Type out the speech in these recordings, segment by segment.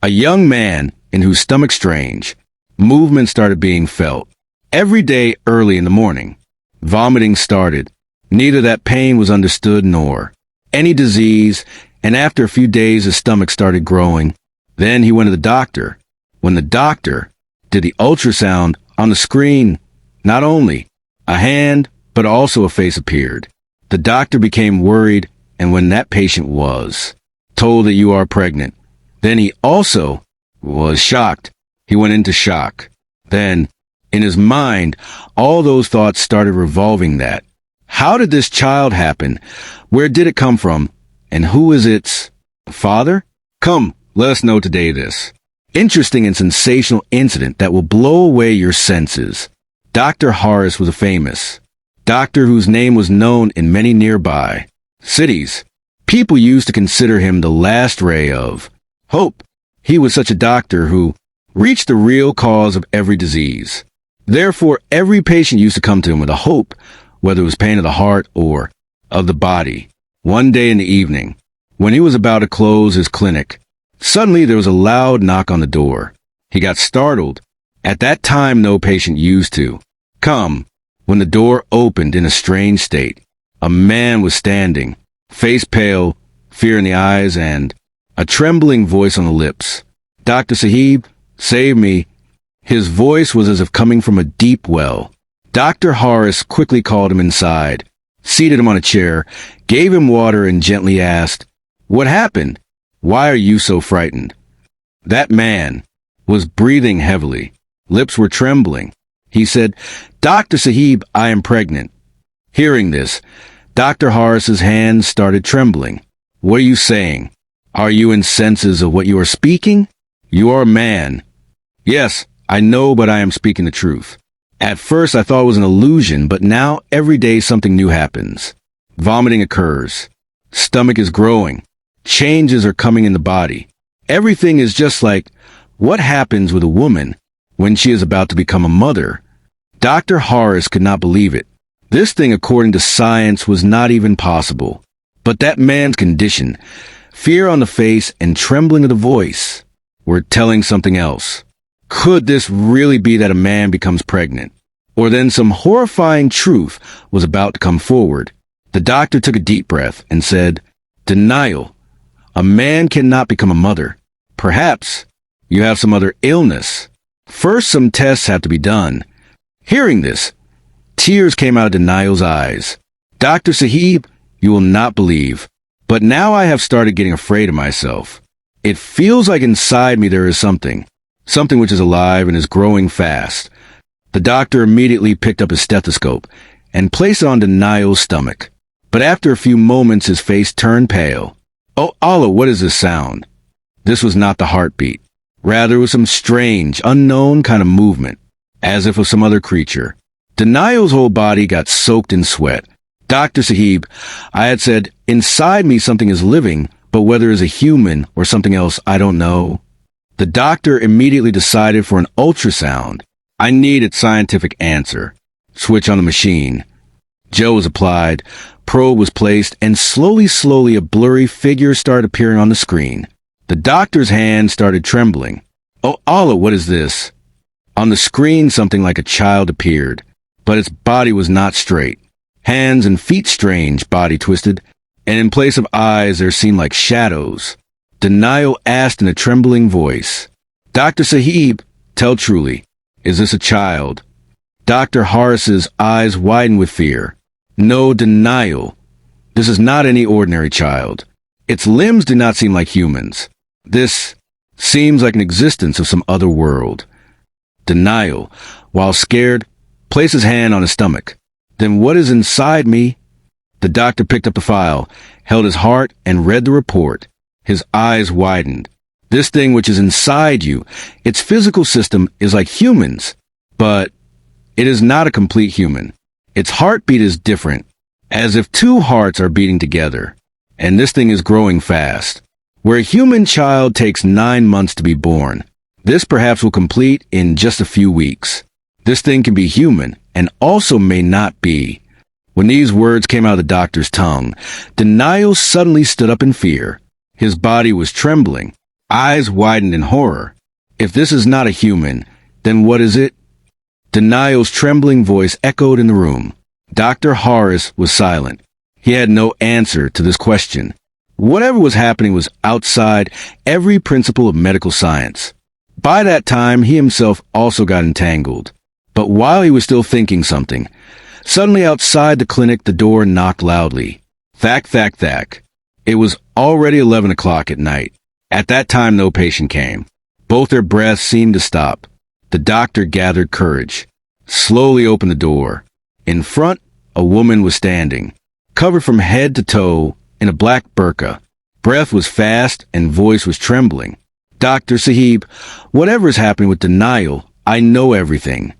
A young man in whose stomach strange. Movement started being felt. Every day early in the morning. Vomiting started. Neither that pain was understood nor any disease, and after a few days his stomach started growing. Then he went to the doctor. When the doctor did the ultrasound on the screen, not only a hand, but also a face appeared. The doctor became worried, and when that patient was told that you are pregnant, then he also was shocked. He went into shock. Then, in his mind, all those thoughts started revolving that. How did this child happen? Where did it come from? And who is its father? Come, let us know today this interesting and sensational incident that will blow away your senses. Dr. Horace was a famous doctor whose name was known in many nearby cities. People used to consider him the last ray of hope. He was such a doctor who reached the real cause of every disease. Therefore, every patient used to come to him with a hope, whether it was pain of the heart or of the body. One day in the evening, when he was about to close his clinic, suddenly there was a loud knock on the door. He got startled. At that time, no patient used to come. When the door opened in a strange state, a man was standing, face pale, fear in the eyes, and a trembling voice on the lips. "Dr. Sahib, save me." His voice was as if coming from a deep well. Dr. Horace quickly called him inside, seated him on a chair, gave him water, and gently asked, "What happened? Why are you so frightened?" That man was breathing heavily. Lips were trembling. He said, "Dr. Sahib, I am pregnant." Hearing this, Dr. Horace's hands started trembling. "What are you saying? Are you in senses of what you are speaking? You are a man." "Yes, I know, but I am speaking the truth. At first I thought it was an illusion, but now every day something new happens. Vomiting occurs. Stomach is growing. Changes are coming in the body. Everything is just like what happens with a woman when she is about to become a mother." Dr. Horace could not believe it. This thing, according to science, was not even possible. But that man's condition, fear on the face and trembling of the voice, were telling something else. Could this really be that a man becomes pregnant? Or then some horrifying truth was about to come forward? The doctor took a deep breath and said, "Denial. A man cannot become a mother. Perhaps you have some other illness. First, some tests have to be done." Hearing this, tears came out of Denial's eyes. "Dr. Sahib, you will not believe, but now I have started getting afraid of myself. It feels like inside me there is something which is alive and is growing fast." The doctor immediately picked up his stethoscope and placed it on Denial's stomach. But after a few moments his face turned pale. "Oh, Allah, what is this sound?" This was not the heartbeat. Rather, it was some strange, unknown kind of movement, as if of some other creature. Denial's whole body got soaked in sweat. "Dr. Sahib, I had said, inside me something is living, but whether it's a human or something else, I don't know." The doctor immediately decided for an ultrasound. I needed scientific answer. Switch on the machine. Gel was applied, probe was placed, and slowly a blurry figure started appearing on the screen. The doctor's hand started trembling. "Oh, Allah, what is this?" On the screen, something like a child appeared, but its body was not straight. Hands and feet strange, body twisted, and in place of eyes there seemed like shadows. Denial asked in a trembling voice, "Dr. Sahib, tell truly, is this a child?" Dr. Horace's eyes widened with fear. "No, Denial. This is not any ordinary child. Its limbs do not seem like humans. This seems like an existence of some other world." Denial, while scared, placed his hand on his stomach. "Then what is inside me?" The doctor picked up the file, held his heart, and read the report. His eyes widened. "This thing which is inside you, its physical system is like humans, but it is not a complete human. Its heartbeat is different, as if two hearts are beating together, and this thing is growing fast. Where a human child takes 9 months to be born, this perhaps will complete in just a few weeks. This thing can be human, and also may not be." When these words came out of the doctor's tongue, Denial suddenly stood up in fear. His body was trembling. Eyes widened in horror. If this is not a human, then what is it? Denial's trembling voice echoed in the room. Dr. Horace was silent. He had no answer to this question. Whatever was happening was outside every principle of medical science. By that time, he himself also got entangled. But while he was still thinking something, suddenly outside the clinic the door knocked loudly. Thack, thack, thack. It was already 11 o'clock at night. At that time no patient came. Both their breaths seemed to stop. The doctor gathered courage, slowly opened the door. In front, a woman was standing, covered from head to toe in a black burqa. Breath was fast and voice was trembling. Dr. Sahib, whatever is happening with Denial, I know everything.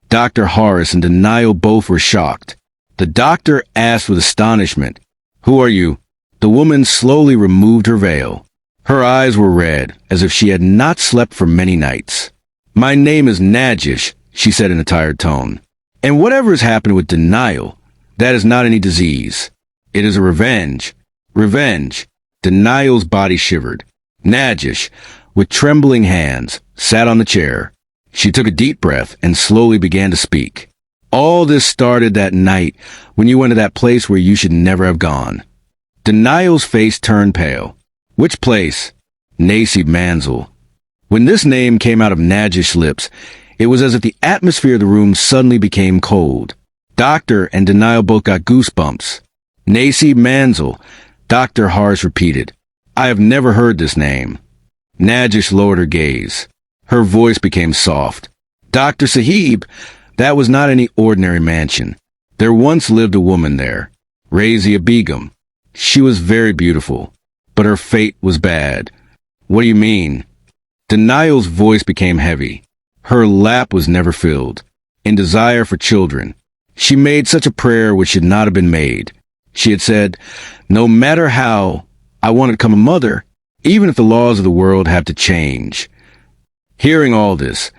Dr. Horace and Denial both were shocked. The doctor asked with astonishment, Who are you? The woman slowly removed her veil. Her eyes were red, as if she had not slept for many nights. My name is Najish, she said in a tired tone. And whatever has happened with Denial, that is not any disease. It is a revenge. Revenge. Denial's body shivered. Najish, with trembling hands, sat on the chair. She took a deep breath and slowly began to speak. All this started that night when you went to that place where you should never have gone. Denial's face turned pale. Which place? Nasib Manzil. When this name came out of Najish's lips, it was as if the atmosphere of the room suddenly became cold. Doctor and Denial both got goosebumps. Nasib Manzil, Dr. Harsh repeated. I have never heard this name. Najish lowered her gaze. Her voice became soft. Dr. Sahib, that was not any ordinary mansion. There once lived a woman there, Razia Begum. She was very beautiful, but her fate was bad. What do you mean? Denial's voice became heavy. Her lap was never filled. In desire for children, she made such a prayer which should not have been made. She had said, no matter how, I want to become a mother, even if the laws of the world have to change. Hearing all this,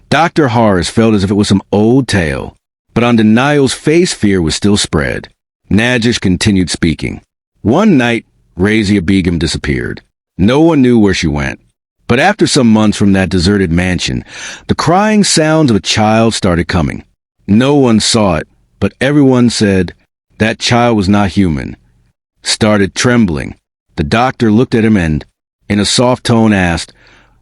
Dr. Horace felt as if it was some old tale, but on Denial's face fear was still spread. Najish continued speaking. One night, Razia Begum disappeared. No one knew where she went. But after some months from that deserted mansion, the crying sounds of a child started coming. No one saw it, but everyone said that child was not human. Started trembling. The doctor looked at him and, in a soft tone, asked,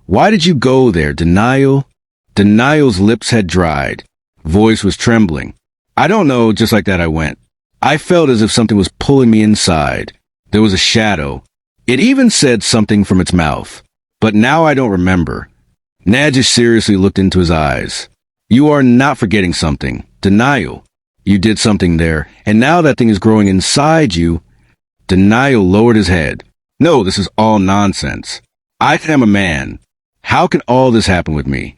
Why did you go there, Denial? Denial's lips had dried. Voice was trembling. I don't know, just like that I went. I felt as if something was pulling me inside. There was a shadow. It even said something from its mouth. But now I don't remember. Najish seriously looked into his eyes. You are not forgetting something. Denial. You did something there, and now that thing is growing inside you. Denial lowered his head. No, this is all nonsense. I am a man. How can all this happen with me?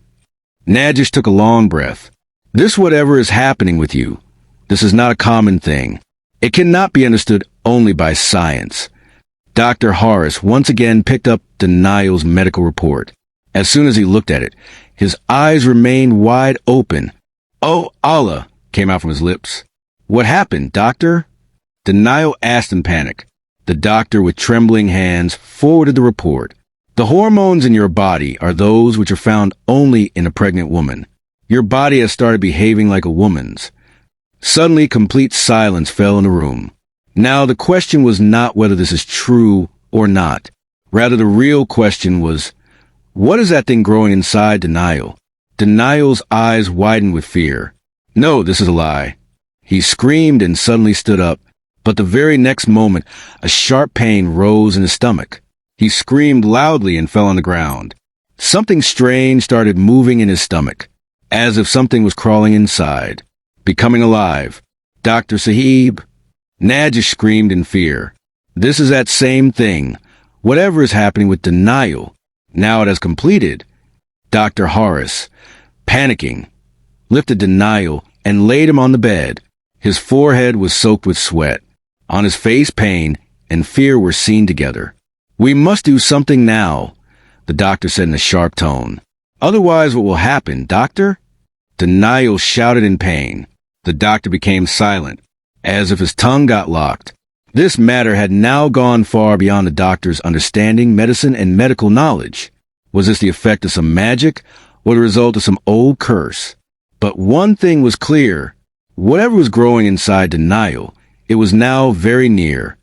Najish took a long breath. This whatever is happening with you, this is not a common thing. It cannot be understood only by science. Dr. Horace once again picked up Denial's medical report. As soon as he looked at it, his eyes remained wide open. Oh, Allah, came out from his lips. What happened, doctor? Denial asked in panic. The doctor, with trembling hands, forwarded the report. The hormones in your body are those which are found only in a pregnant woman. Your body has started behaving like a woman's. Suddenly, complete silence fell in the room. Now, the question was not whether this is true or not. Rather, the real question was, what is that thing growing inside Denial? Denial's eyes widened with fear. No, this is a lie. He screamed and suddenly stood up, but the very next moment, a sharp pain rose in his stomach. He screamed loudly and fell on the ground. Something strange started moving in his stomach, as if something was crawling inside, becoming alive. Dr. Sahib, Najish screamed in fear. This is that same thing. Whatever is happening with Denial, now it has completed. Dr. Horace, panicking, lifted Denial and laid him on the bed. His forehead was soaked with sweat. On his face, pain and fear were seen together. We must do something now, the doctor said in a sharp tone. Otherwise, what will happen, doctor? Denial shouted in pain. The doctor became silent, as if his tongue got locked. This matter had now gone far beyond the doctor's understanding, medicine, and medical knowledge. Was this the effect of some magic, or the result of some old curse? But one thing was clear. Whatever was growing inside Denial, it was now very near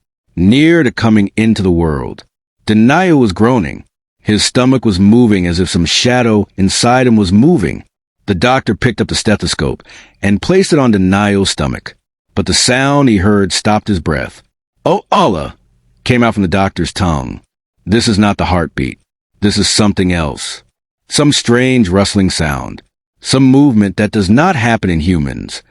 to coming into the world. Denial was groaning. His stomach was moving as if some shadow inside him was moving. The doctor picked up the stethoscope and placed it on Denial's stomach. But the sound he heard stopped his breath. "Oh, Allah!" came out from the doctor's tongue. This is not the heartbeat. This is something else. Some strange rustling sound. Some movement that does not happen in humans.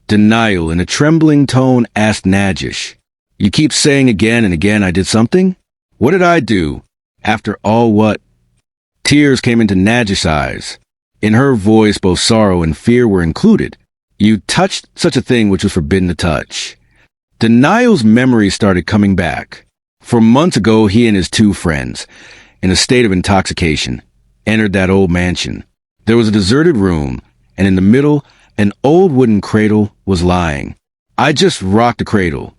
Denial, in a trembling tone, asked Najish, "You keep saying again and again I did something? What did I do? After all what?" Tears came into Najish's eyes. In her voice, both sorrow and fear were included. "You touched such a thing which was forbidden to touch." Denial's memory started coming back. For months ago, he and his two friends, in a state of intoxication, entered that old mansion. There was a deserted room, and in the middle, an old wooden cradle was lying. "I just rocked the cradle,"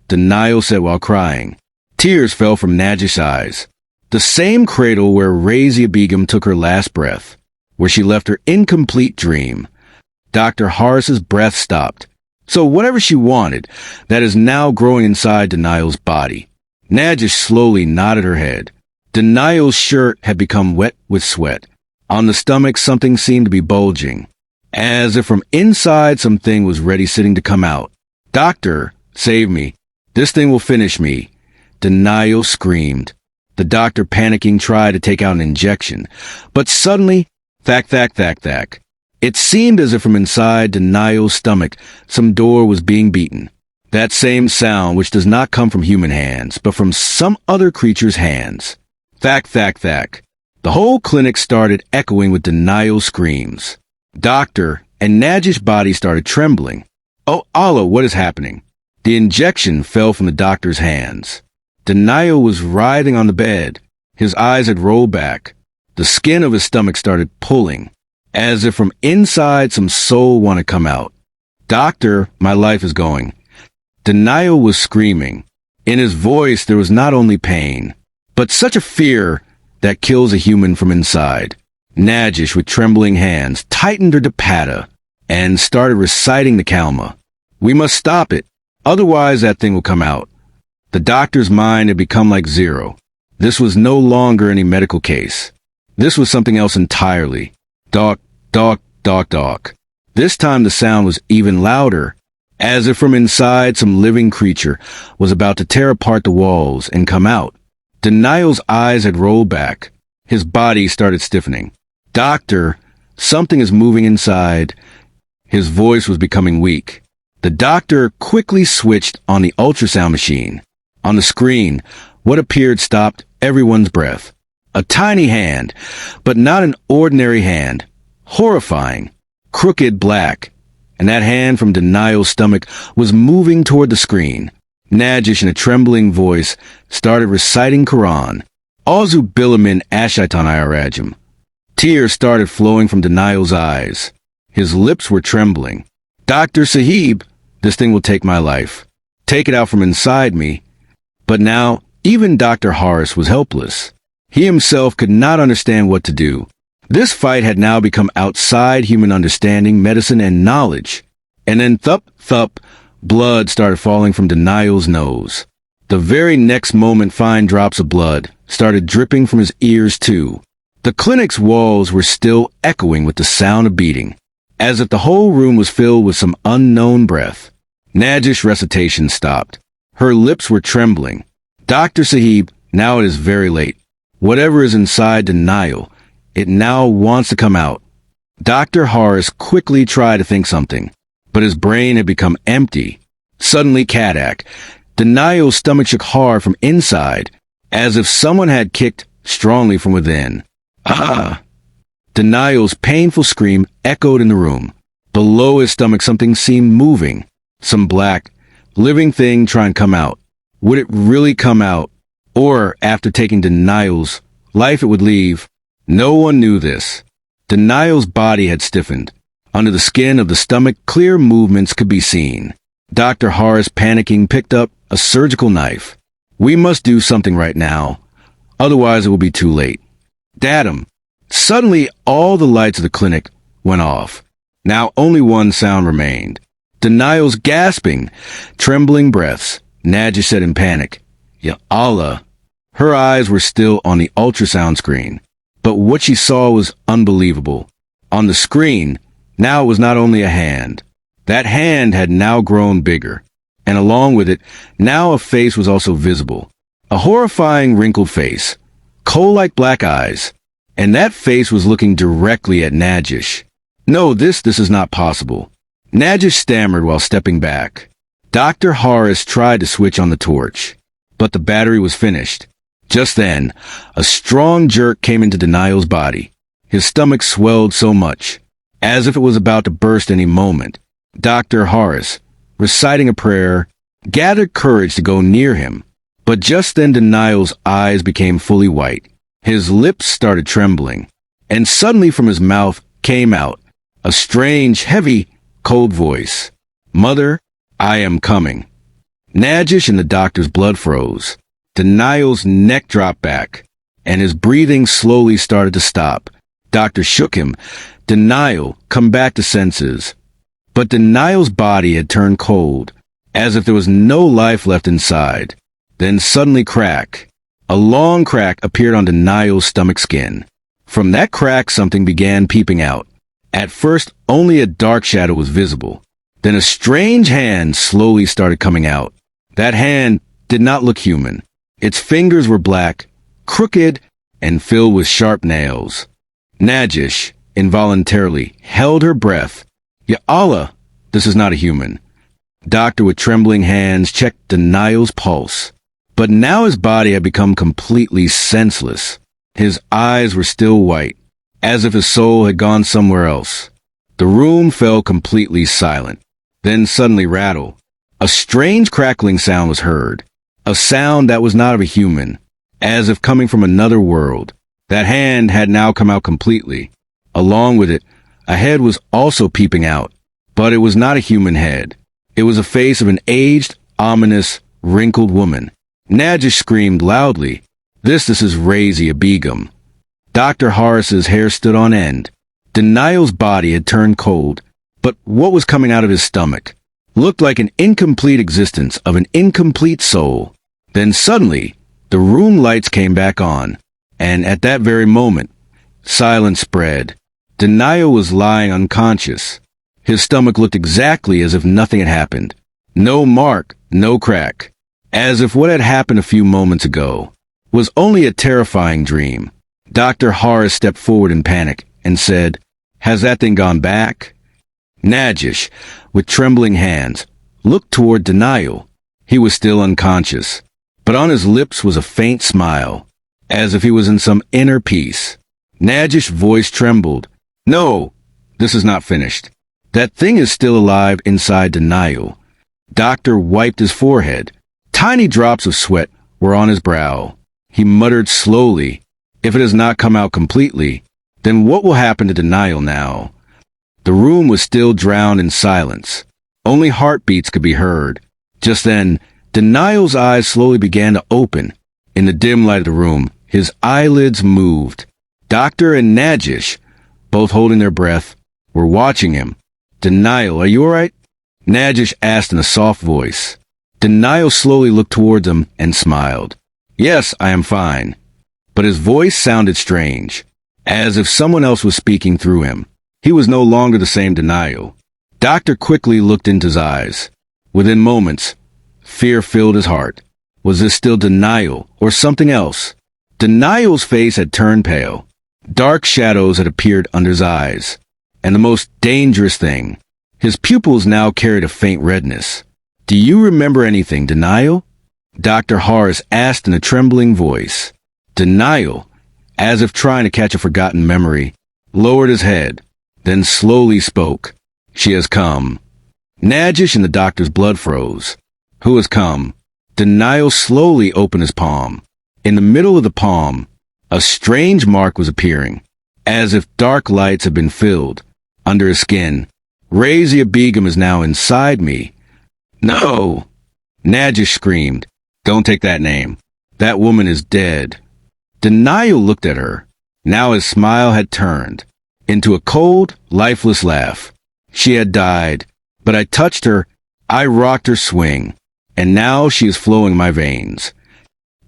Denial said while crying. Tears fell from Najish's eyes. The same cradle where Razia Begum took her last breath, where she left her incomplete dream. Dr. Harris's breath stopped. So whatever she wanted, that is now growing inside Denial's body. Najish slowly nodded her head. Denial's shirt had become wet with sweat. On the stomach, something seemed to be bulging, as if from inside something was ready sitting to come out. "Doctor, save me. This thing will finish me," Denial screamed. The doctor, panicking, tried to take out an injection, but suddenly, thack, thack, thack, thack. It seemed as if from inside Denial's stomach, some door was being beaten. That same sound which does not come from human hands, but from some other creature's hands. Thack, thack, thack. The whole clinic started echoing with Denial's screams. Doctor and Najish's body started trembling. "Oh, Allah, what is happening?" The injection fell from the doctor's hands. Denial was writhing on the bed. His eyes had rolled back. The skin of his stomach started pulling, as if from inside some soul wanted to come out. "Doctor, my life is going." Denial was screaming. In his voice there was not only pain, but such a fear that kills a human from inside. Najish, with trembling hands, tightened her dupatta and started reciting the Kalma. "We must stop it, otherwise that thing will come out." The doctor's mind had become like zero. This was no longer any medical case. This was something else entirely. Doc, doc, doc, doc. This time the sound was even louder, as if from inside some living creature was about to tear apart the walls and come out. Denial's eyes had rolled back. His body started stiffening. "Doctor, something is moving inside." His voice was becoming weak. The doctor quickly switched on the ultrasound machine. On the screen, what appeared stopped everyone's breath. A tiny hand, but not an ordinary hand. Horrifying. Crooked black. And that hand from Denial's stomach was moving toward the screen. Najish, in a trembling voice, started reciting Quran. Auzu Billamin Ashaitan Irajim. Tears started flowing from Denial's eyes. His lips were trembling. "Dr. Sahib, this thing will take my life. Take it out from inside me." But now, even Dr. Harris was helpless. He himself could not understand what to do. This fight had now become outside human understanding, medicine, and knowledge. And then thup, thup, blood started falling from Denial's nose. The very next moment, fine drops of blood started dripping from his ears too. The clinic's walls were still echoing with the sound of beating, as if the whole room was filled with some unknown breath. Najish's recitation stopped. Her lips were trembling. "Dr. Sahib, now it is very late. Whatever is inside Denial, it now wants to come out." Dr. Harris quickly tried to think something, but his brain had become empty. Suddenly, Kadak, Denial's stomach shook hard from inside, as if someone had kicked strongly from within. "Ah!" Denial's painful scream echoed in the room. Below his stomach, something seemed moving. Some black, living thing trying to come out. Would it really come out? Or, after taking Denial's life, it would leave? No one knew this. Denial's body had stiffened. Under the skin of the stomach, clear movements could be seen. Dr. Horace, panicking, picked up a surgical knife. We must do something right now, otherwise it will be too late. Datum. Suddenly, all the lights of the clinic went off. Now only one sound remained. Denial's gasping, trembling breaths. Nadja said in panic, "Ya Allah." Her eyes were still on the ultrasound screen, but what she saw was unbelievable. On the screen, now it was not only a hand. That hand had now grown bigger, and along with it, now a face was also visible. A horrifying wrinkled face, coal-like black eyes, and that face was looking directly at Najish. No, this is not possible. Najish stammered while stepping back. Dr. Horace tried to switch on the torch, but the battery was finished. Just then, a strong jerk came into Denial's body. His stomach swelled so much, as if it was about to burst any moment. Dr. Horace, reciting a prayer, gathered courage to go near him, but just then Denial's eyes became fully white. His lips started trembling, and suddenly from his mouth came out a strange, heavy, cold voice. "Mother, I am coming." Najish and the doctor's blood froze. Denial's neck dropped back, and his breathing slowly started to stop. Doctor shook him. "Denial, come back to senses." But Denial's body had turned cold, as if there was no life left inside. Then suddenly crack. A long crack appeared on Denial's stomach skin. From that crack something began peeping out. At first, only a dark shadow was visible. Then a strange hand slowly started coming out. That hand did not look human. Its fingers were black, crooked, and filled with sharp nails. Najish, involuntarily, held her breath. "Ya Allah, this is not a human." Doctor with trembling hands checked Denial's pulse. But now his body had become completely senseless. His eyes were still white, as if his soul had gone somewhere else. The room fell completely silent. Then suddenly rattle. A strange crackling sound was heard. A sound that was not of a human, as if coming from another world. That hand had now come out completely. Along with it, a head was also peeping out, but it was not a human head. It was a face of an aged, ominous, wrinkled woman. Najish screamed loudly. This is Razia Begum. Dr. Horace's hair stood on end. Denial's body had turned cold, but what was coming out of his stomach looked like an incomplete existence of an incomplete soul. Then suddenly, the room lights came back on, and at that very moment, silence spread. Denial was lying unconscious. His stomach looked exactly as if nothing had happened. No mark, no crack. As if what had happened a few moments ago was only a terrifying dream. Dr. Horace stepped forward in panic and said, "Has that thing gone back?" Najish, with trembling hands, looked toward Denial. He was still unconscious, but on his lips was a faint smile, as if he was in some inner peace. Najish's voice trembled. "No, this is not finished. That thing is still alive inside Denial." Doctor wiped his forehead. Tiny drops of sweat were on his brow. He muttered slowly, "If it has not come out completely, then what will happen to Denial now?" The room was still drowned in silence. Only heartbeats could be heard. Just then, Denial's eyes slowly began to open. In the dim light of the room, his eyelids moved. Doctor and Najish, both holding their breath, were watching him. "Denial, are you all right?" Najish asked in a soft voice. Denial slowly looked towards him and smiled. "Yes, I am fine." But his voice sounded strange, as if someone else was speaking through him. He was no longer the same Denial. Doctor quickly looked into his eyes. Within moments, fear filled his heart. Was this still Denial or something else? Denial's face had turned pale. Dark shadows had appeared under his eyes. And the most dangerous thing, his pupils now carried a faint redness. "Do you remember anything, Denial?" Dr. Horace asked in a trembling voice. Denial, as if trying to catch a forgotten memory, lowered his head, then slowly spoke. "She has come." Najish and the doctor's blood froze. "Who has come?" Denial slowly opened his palm. In the middle of the palm, a strange mark was appearing, as if dark lights had been filled under his skin. "Razia Begum is now inside me." No! Najish screamed. Don't take that name. That woman is dead. Denial looked at her. Now his smile had turned into a cold, lifeless laugh. She had died, but I touched her, I rocked her swing, and now she is flowing my veins.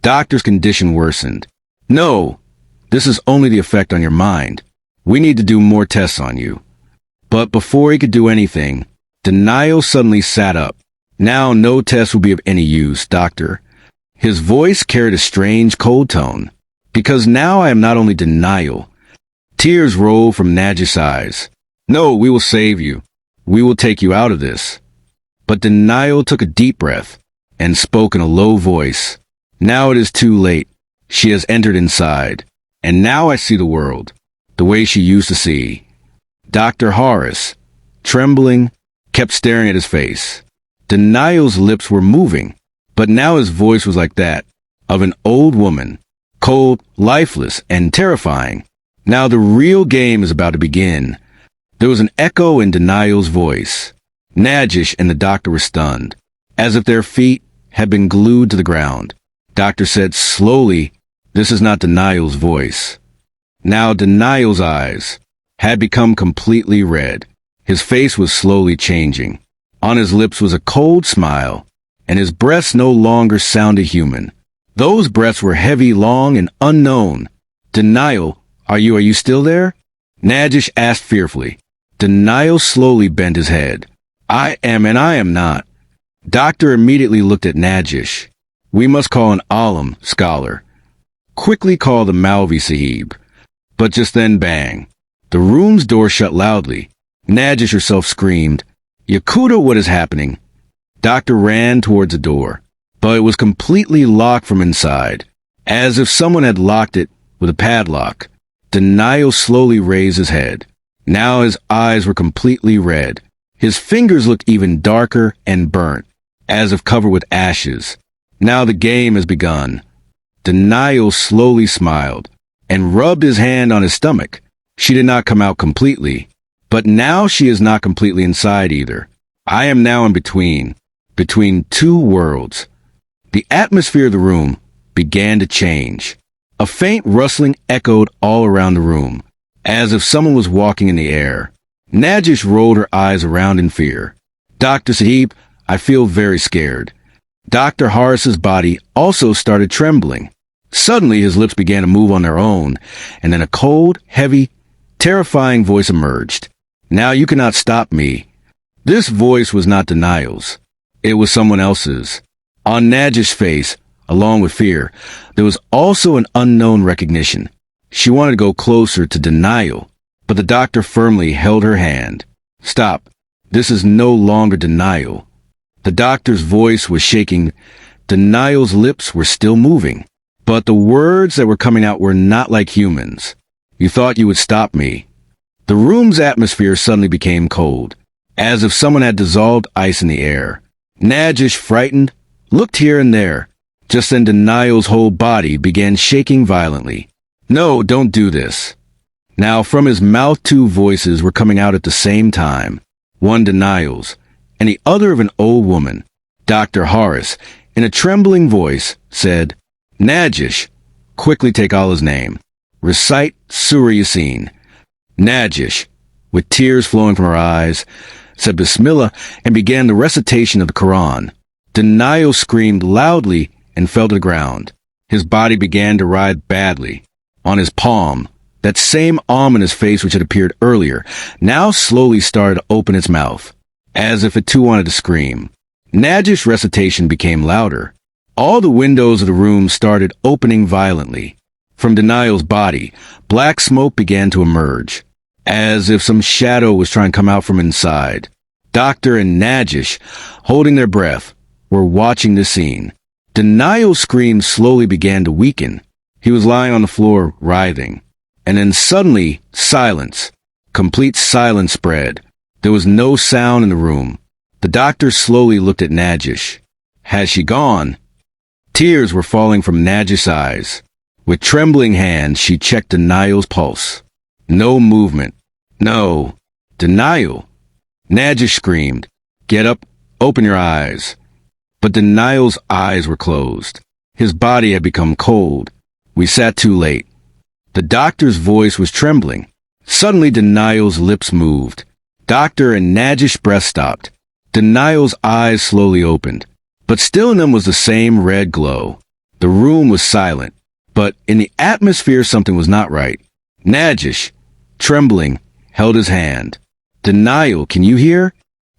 Doctor's condition worsened. No, this is only the effect on your mind. We need to do more tests on you. But before he could do anything, Denial suddenly sat up. Now no test will be of any use, doctor. His voice carried a strange, cold tone. Because now I am not only Denial. Tears rolled from Najish's eyes. No, we will save you. We will take you out of this. But Denial took a deep breath and spoke in a low voice. Now it is too late. She has entered inside. And now I see the world, the way she used to see. Dr. Horace, trembling, kept staring at his face. Denial's lips were moving, but now his voice was like that of an old woman, cold, lifeless, and terrifying. Now the real game is about to begin. There was an echo in Denial's voice. Najish and the doctor were stunned, as if their feet had been glued to the ground. Doctor said slowly, "This is not Denial's voice." Now Denial's eyes had become completely red. His face was slowly changing. On his lips was a cold smile, and his breaths no longer sounded human. Those breaths were heavy, long, and unknown. "Denial, are you still there?" Najish asked fearfully. Denial slowly bent his head. "I am and I am not." Doctor immediately looked at Najish. "We must call an alim, scholar. Quickly call the Malvi Sahib." But just then, bang. The room's door shut loudly. Najish herself screamed, "Yakuta, what is happening?" Doctor ran towards the door, but it was completely locked from inside, as if someone had locked it with a padlock. Denial slowly raised his head. Now his eyes were completely red. His fingers looked even darker and burnt, as if covered with ashes. Now the game has begun. Denial slowly smiled and rubbed his hand on his stomach. She did not come out completely, but now she is not completely inside either. I am now in between two worlds. The atmosphere of the room began to change. A faint rustling echoed all around the room, as if someone was walking in the air. Najish rolled her eyes around in fear. "Dr. Sahib, I feel very scared." Dr. Horace's body also started trembling. Suddenly his lips began to move on their own, and then a cold, heavy, terrifying voice emerged. "Now you cannot stop me." This voice was not Denial's. It was someone else's. On Najish's face, along with fear, there was also an unknown recognition. She wanted to go closer to Denial, but the doctor firmly held her hand. "Stop. This is no longer Denial." The doctor's voice was shaking. Denial's lips were still moving, but the words that were coming out were not like humans. "You thought you would stop me." The room's atmosphere suddenly became cold, as if someone had dissolved ice in the air. Najish, frightened, looked here and there. Just then Denial's whole body began shaking violently. "No, don't do this." Now from his mouth 2 voices were coming out at the same time. One Denial's, and the other of an old woman. Dr. Horace, in a trembling voice, said, "Najish, quickly take Allah's name. Recite Surah Yasin." Najish, with tears flowing from her eyes, said Bismillah and began the recitation of the Quran. Denial screamed loudly and fell to the ground. His body began to writhe badly. On his palm, that same ominous face which had appeared earlier, now slowly started to open its mouth, as if it too wanted to scream. Najish's recitation became louder. All the windows of the room started opening violently. From Denial's body, black smoke began to emerge, as if some shadow was trying to come out from inside. Doctor and Najish, holding their breath, were watching the scene. Denial's screams slowly began to weaken. He was lying on the floor, writhing. And then suddenly, silence. Complete silence spread. There was no sound in the room. The doctor slowly looked at Najish. Has she gone? Tears were falling from Najish's eyes. With trembling hands, she checked Denial's pulse. No movement. No. Denial. Najish screamed. "Get up. Open your eyes. But Denial's eyes were closed. His body had become cold. We sat too late. The doctor's voice was trembling. Suddenly Denial's lips moved. Doctor, and Najish's breath stopped. Denial's eyes slowly opened. But still in them was the same red glow. The room was silent. But in the atmosphere something was not right. Najish, trembling, held his hand. Denial, can you hear?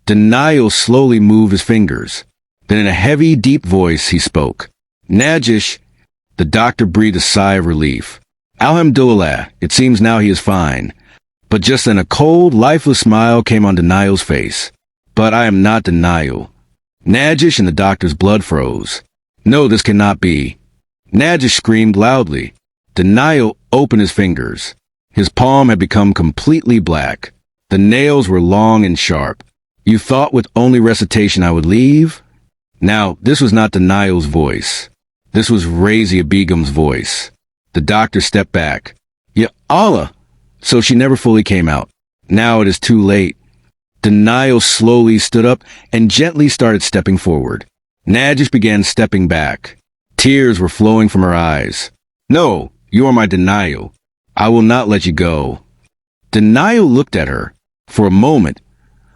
Denial slowly moved his fingers. Then in a heavy, deep voice he spoke. Najish. The doctor breathed a sigh of relief. Alhamdulillah, it seems now he is fine. But just then a cold, lifeless smile came on Denial's face. But I am not Denial. Najish, and the doctor's blood froze. No, this cannot be. Najish screamed loudly. Denial opened his fingers. His palm had become completely black. The nails were long and sharp. You thought with only recitation I would leave? Now, this was not Denial's voice. This was Razia Begum's voice. The doctor stepped back. Ya Allah! So she never fully came out. Now it is too late. Denial slowly stood up and gently started stepping forward. Najish began stepping back. Tears were flowing from her eyes. No, you are my Denial. I will not let you go. Denial looked at her. For a moment,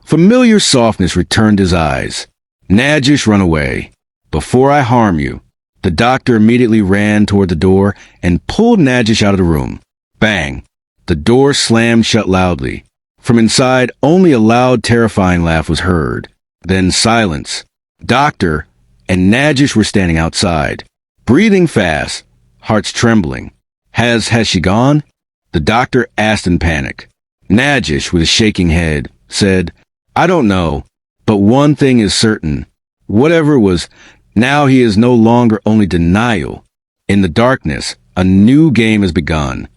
familiar softness returned his eyes. Najish, run away. Before I harm you. The doctor immediately ran toward the door and pulled Najish out of the room. Bang! The door slammed shut loudly. From inside, only a loud, terrifying laugh was heard. Then silence. Doctor and Najish were standing outside, breathing fast, hearts trembling. Has she gone? The doctor asked in panic. Najish, with a shaking head, said, I don't know, but one thing is certain. Whatever it was, now he is no longer only Denial. In the darkness, a new game has begun.